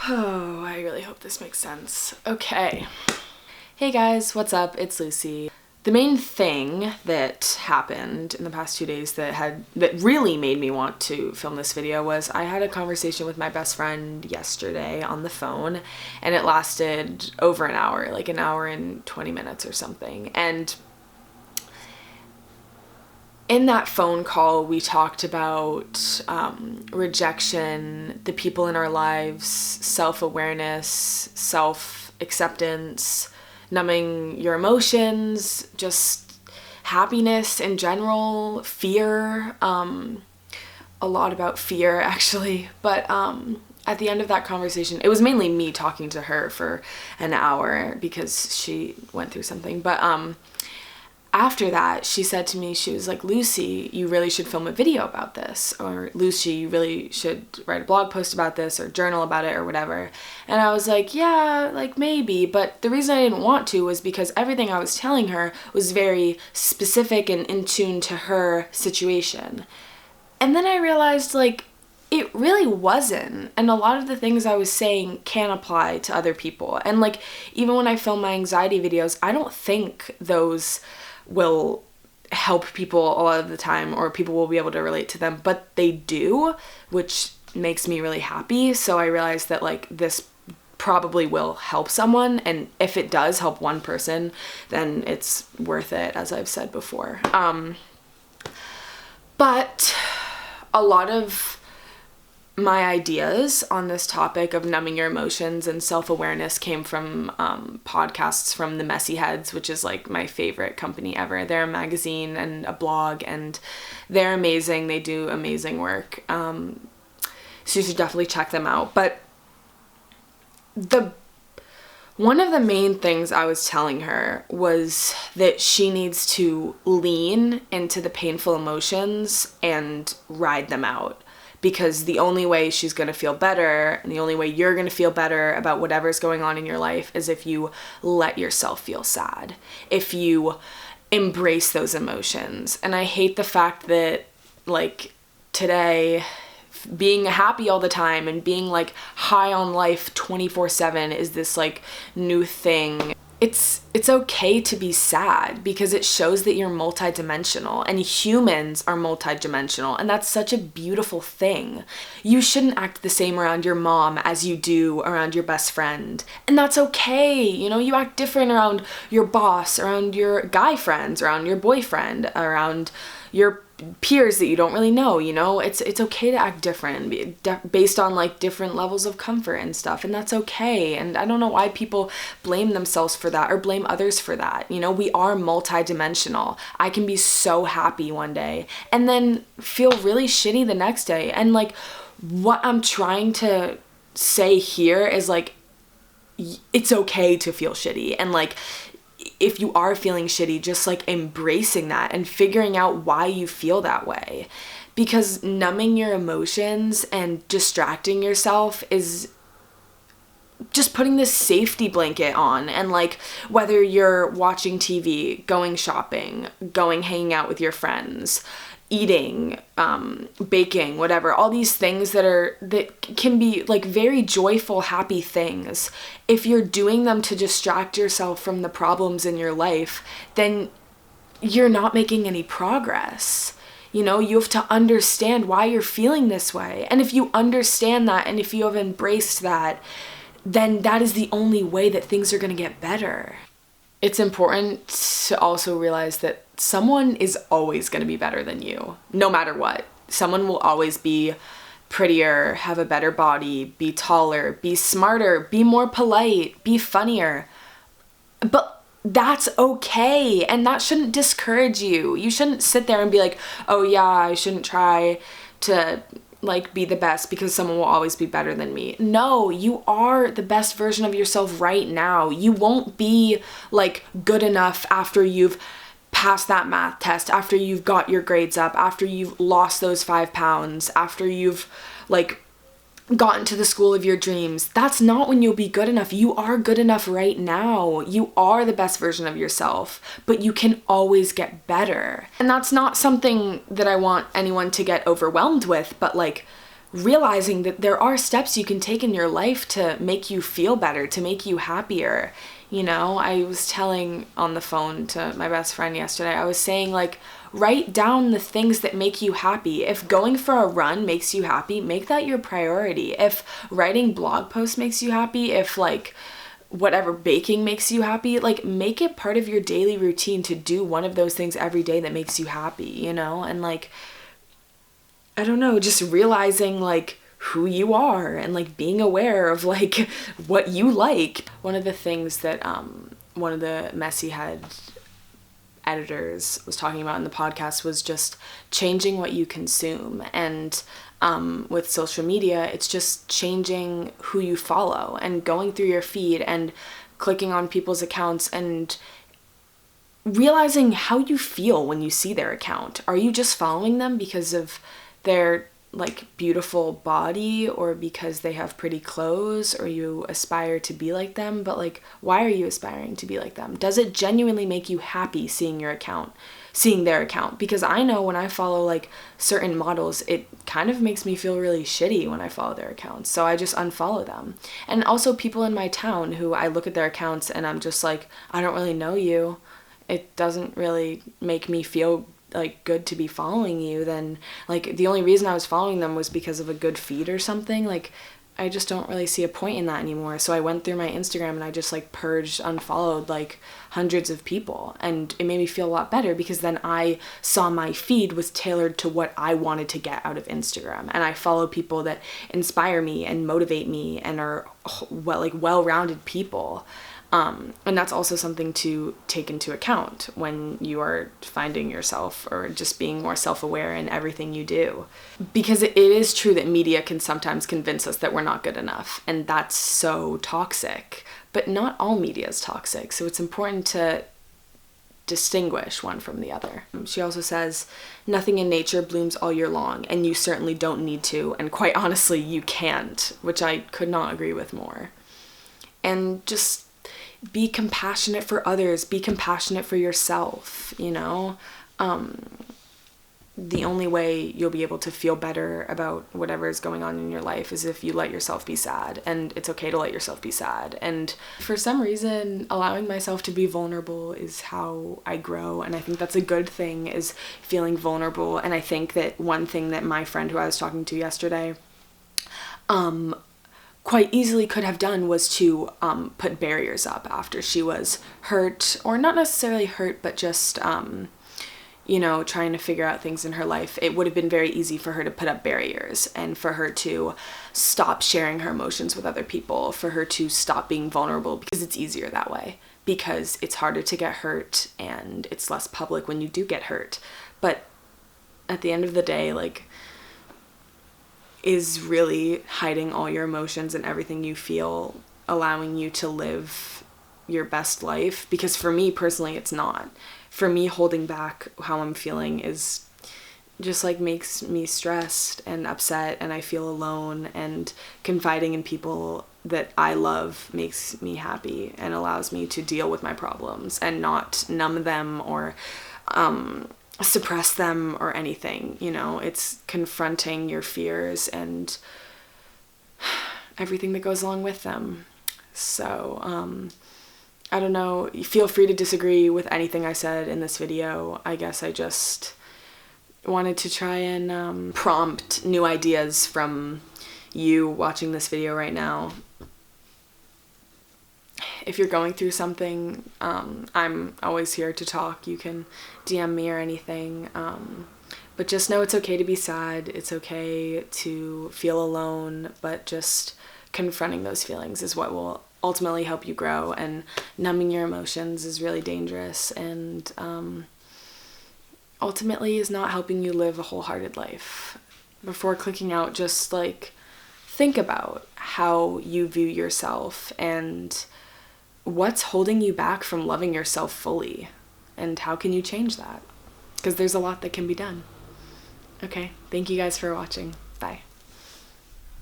Oh, I really hope this makes sense. Okay. Hey guys, what's up? It's Lucy. The main thing that happened in the past 2 days that really made me want to film this video was I had a conversation with my best friend yesterday on the phone, and it lasted over an hour, like an hour and 20 minutes or something. And in that phone call, we talked about rejection, the people in our lives, self-awareness, self-acceptance, numbing your emotions, just happiness in general, fear, a lot about fear actually. But at the end of that conversation, it was mainly me talking to her for an hour because she went through something. But after that, she said to me, she was like, Lucy, you really should film a video about this, or Lucy, you really should write a blog post about this or journal about it or whatever. And I was like, yeah, like maybe, but the reason I didn't want to was because everything I was telling her was very specific and in tune to her situation. And then I realized, like, it really wasn't. And a lot of the things I was saying can apply to other people. And like, even when I film my anxiety videos, I don't think those will help people a lot of the time, or people will be able to relate to them, but they do, which makes me really happy. So I realized that like this probably will help someone, and if it does help one person, then it's worth it, as I've said before. But a lot of my ideas on this topic of numbing your emotions and self-awareness came from podcasts from the Messy Heads, which is like my favorite company ever. They're a magazine and a blog, and they're amazing. They do amazing work. So you should definitely check them out. But one of the main things I was telling her was that she needs to lean into the painful emotions and ride them out. Because the only way she's going to feel better, and the only way you're going to feel better about whatever's going on in your life, is if you let yourself feel sad, if you embrace those emotions. And I hate the fact that, like, today, being happy all the time and being, like, high on life 24/7 is this, like, new thing. It's okay to be sad because it shows that you're multidimensional, and humans are multidimensional, and that's such a beautiful thing. You shouldn't act the same around your mom as you do around your best friend, and that's okay. You know, you act different around your boss, around your guy friends, around your boyfriend, around your peers that you don't really know. You know, it's okay to act different based on like different levels of comfort and stuff, and that's okay. And I don't know why people blame themselves for that or blame others for that. You know, we are multidimensional. I can be so happy one day and then feel really shitty the next day. And like, what I'm trying to say here is like, it's okay to feel shitty, and like, if you are feeling shitty, just like embracing that and figuring out why you feel that way. Because numbing your emotions and distracting yourself is just putting this safety blanket on. And like, whether you're watching TV, going shopping, hanging out with your friends, eating, baking, whatever, all these things that can be like very joyful, happy things. If you're doing them to distract yourself from the problems in your life, then you're not making any progress. You know, you have to understand why you're feeling this way. And if you understand that, and if you have embraced that, then that is the only way that things are going to get better. It's important to also realize that someone is always going to be better than you, no matter what. Someone will always be prettier, have a better body, be taller, be smarter, be more polite, be funnier. But that's okay, and that shouldn't discourage you. You shouldn't sit there and be like, oh yeah, I shouldn't try to like be the best because someone will always be better than me. No, you are the best version of yourself right now. You won't be like good enough after you've passed that math test, after you've got your grades up, after you've lost those 5 pounds, after you've like gotten to the school of your dreams. That's not when you'll be good enough. You are good enough right now. You are the best version of yourself, but you can always get better. And that's not something that I want anyone to get overwhelmed with, but like, realizing that there are steps you can take in your life to make you feel better, to make you happier. You know, I was telling on the phone to my best friend yesterday, I was saying, like, write down the things that make you happy. If going for a run makes you happy, make that your priority. If writing blog posts makes you happy, if like whatever, baking makes you happy, like make it part of your daily routine to do one of those things every day that makes you happy, you know? And like, I don't know, just realizing like who you are and like being aware of like what you like. One of the things that one of the Messy Head editors was talking about in the podcast was just changing what you consume. And with social media, it's just changing who you follow and going through your feed and clicking on people's accounts and realizing how you feel when you see their account. Are you just following them because of their like beautiful body or because they have pretty clothes, or you aspire to be like them? But like, why are you aspiring to be like them? Does it genuinely make you happy seeing their account? Because I know when I follow like certain models, it kind of makes me feel really shitty when I follow their accounts, so I just unfollow them. And also people in my town who I look at their accounts and I'm just like, I don't really know you, it doesn't really make me feel like good to be following you. Then like the only reason I was following them was because of a good feed or something. Like I just don't really see a point in that anymore. So I went through my Instagram and I just like purged, unfollowed like hundreds of people, and it made me feel a lot better because then I saw my feed was tailored to what I wanted to get out of Instagram, and I follow people that inspire me and motivate me and are well-rounded people. And that's also something to take into account when you are finding yourself or just being more self-aware in everything you do. Because it is true that media can sometimes convince us that we're not good enough, and that's so toxic. But not all media is toxic, so it's important to distinguish one from the other. She also says, nothing in nature blooms all year long, and you certainly don't need to, and quite honestly, you can't, which I could not agree with more. And just be compassionate for others, be compassionate for yourself, you know? The only way you'll be able to feel better about whatever is going on in your life is if you let yourself be sad, and it's okay to let yourself be sad. And for some reason, allowing myself to be vulnerable is how I grow, and I think that's a good thing, is feeling vulnerable. And I think that one thing that my friend who I was talking to yesterday, quite easily could have done was to put barriers up after she was hurt, or not necessarily hurt, but just, you know, trying to figure out things in her life. It would have been very easy for her to put up barriers and for her to stop sharing her emotions with other people, for her to stop being vulnerable, because it's easier that way, because it's harder to get hurt and it's less public when you do get hurt. But at the end of the day, like, is really hiding all your emotions and everything you feel allowing you to live your best life? Because for me personally, it's not. For me, holding back how I'm feeling is just like makes me stressed and upset, and I feel alone, and confiding in people that I love makes me happy and allows me to deal with my problems and not numb them or suppress them or anything. You know, it's confronting your fears and everything that goes along with them. So I don't know, feel free to disagree with anything I said in this video. I guess I just wanted to try and prompt new ideas from you watching this video right now. If you're going through something, I'm always here to talk. You can DM me or anything. But just know it's okay to be sad. It's okay to feel alone, but just confronting those feelings is what will ultimately help you grow, and numbing your emotions is really dangerous and ultimately is not helping you live a wholehearted life. Before clicking out, just like think about how you view yourself and what's holding you back from loving yourself fully, and how can you change that? Because there's a lot that can be done. Okay, thank you guys for watching. Bye.